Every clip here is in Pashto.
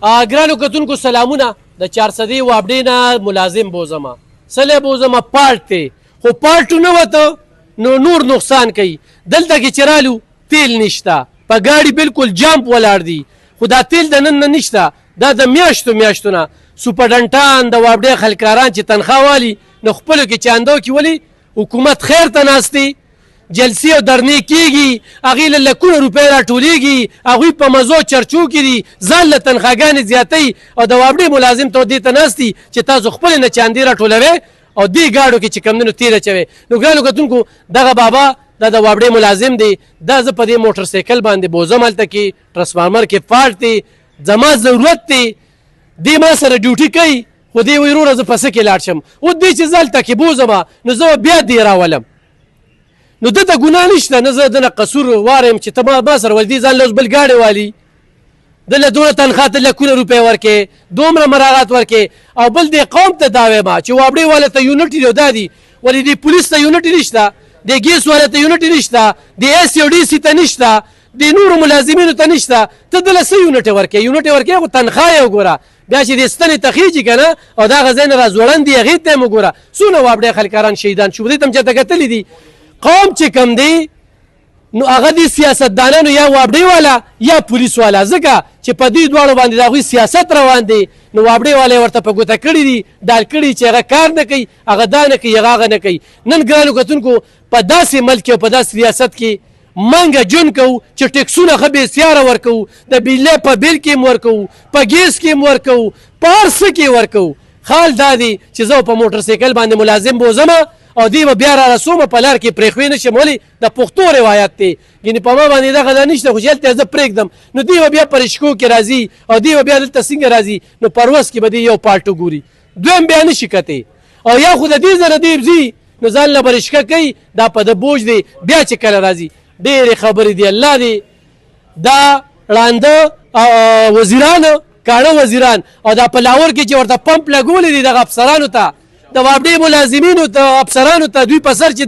ګرانو کتونکو سلامونه د 400 وابډې نه ملازم بوزمه سلی بوزمه پالټ دی خو پالټو نه وته نو نور نقصان کوي دلته کې چې رالو تیل نشته په ګاډي بالکل جامپ ولاړ دي خو دا تیل د نن نه نشته دا د میاشتو نه سوپرډنټان د وابډې خلکاران چې تنخواه والي نو خپلو کې چاندو کې ولي حکومت خیر ته ناست دی جلسې او درنې کېږي هغې له لکونه روپۍ راټولېږي هغوی په مزو چرچو کې دي ځان له تنخواګانې زیاتوي او د وابډې ملازم ته دې ته ناست دي چې تاسو خپلې نه چاندې راټولوئ او دې ګاډو کې چې کمدنو تېل اچوئ نو ګرانو کتونکو دغه بابا دا د وابډې ملازم دی دا زه په دې موټر سایکل باندې بوزم هلته کې ټرانسفارمر کې فالټ دی زما ضرورت دی دې ما سره ډیوټي کوي خو دې وایي وروره زه پسه کې لاړ شم اوس دې چې زه هلته کې بوزمه نو زه بیا دې راولم نو دته ګناه نشته نه زه دنه قصور وایم چې ته ما سره ولدي ځان له اوس بل ګاډی والي دله دونه تنخواه ته لکونه روپۍ ورکې دومره مراعات ورکې او بل دې قوم ته دا وایم چې وابډې والا ته یونټ دی دا دي ولې دې پولیس ته یونټ نشته د ګیس والا ته یونټ نشته د ایس او ډي سي ته نشته د نورو ملازمینو ته نشته ته دله څه یونټ ورکې یونټ ورکې خو تنخواه یې وګوره بیا چې د ستنې ته خېجي که نه او دا هغه ځای نه راځوړند دي هغې ته یې وګوره څونه وابډې خلکاران شهیدان شو دې ته هم چېرته کتلي دي قوم چې کم دی نو هغه دي سیاستدانانو یا وابډې والا یا پولیس والا ځکه چې په دې دواړو باندې د هغوی سیاست روان دی نو وابډې والا یې ورته په ګوته کړي دي ډال کړي چې هغه کار نه کوي هغه دا نه کوي هغه نه کوي نن ګرانو کتونکو په داسې ملک کې او په داسې ریاست کې منګه جون کوو چې ټیکسونه ښه بېسیاره ورکوو د بجلۍ په بیل کې هم ورکوو په ګیس کې هم ورکوو په هر څه کې ورکوو خال دا دی چې زه په موټر سایکل باندې ملازم بوزمه او دی به بیا را رسومه په لار کې پرېښوی نه شم ولې د پښتو روایت دی یعنې په ما باندې دغه دا نشته خو چې هلته زه پرېږدم نو دی به بیا په رشکو کې راځي او دی به بیا دلته څنګه راځي نو پروس کې به دی یو پالټو ګوري دویم بیا نشي کتی او یا خو د دې زره دی ځي نو ځان له به رشکه کوي دا په د بوج دی بیا چې کله راځي ډېرې خبرې دی الله دی دا ړانده وزیران کاڼه وزیران او دا په لاور کې چې ورته پمپ لګولی دی دغه افسرانو ته د وابډې ملازمینو ته افسرانو ته دوی په سر چې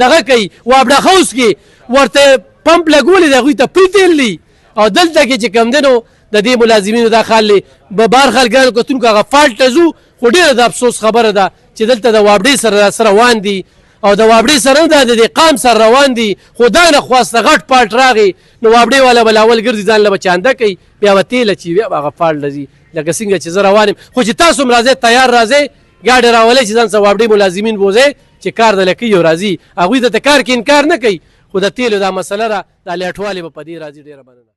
دغه کوي وابډه حوض کې ورته پمپ لګولی دی هغوی ته پرې تېل دی او دلته کې چې کوم دی نو د دې ملازمینو دا خال دی به بار خلکانو کتونکو هغه فالټ ته ځو خو ډېره د افسوس خبره ده چې دلته د وابډې سره روان دي او د وابډې سره نه د دې قام سره روان دي خو دا نه خواسته غټ پالټ راغی نو وابډې والا به لاول ګرځي ځان له به چانده کوي بیا به تیل اچي بیا به هغه فالټ له ځي لکه څنګه چې زه روان یم خو چې تاسو هم راځئ تیار راځئ ګاډی راولئ چې ځان سره وابډې ملازمین بوځئ چې کار دله کوي او راځي هغوی ته کار کې انکار نه کوي خو د تیلو دا مسله ده دا لیټوالې به په دې راځي ډېره مننه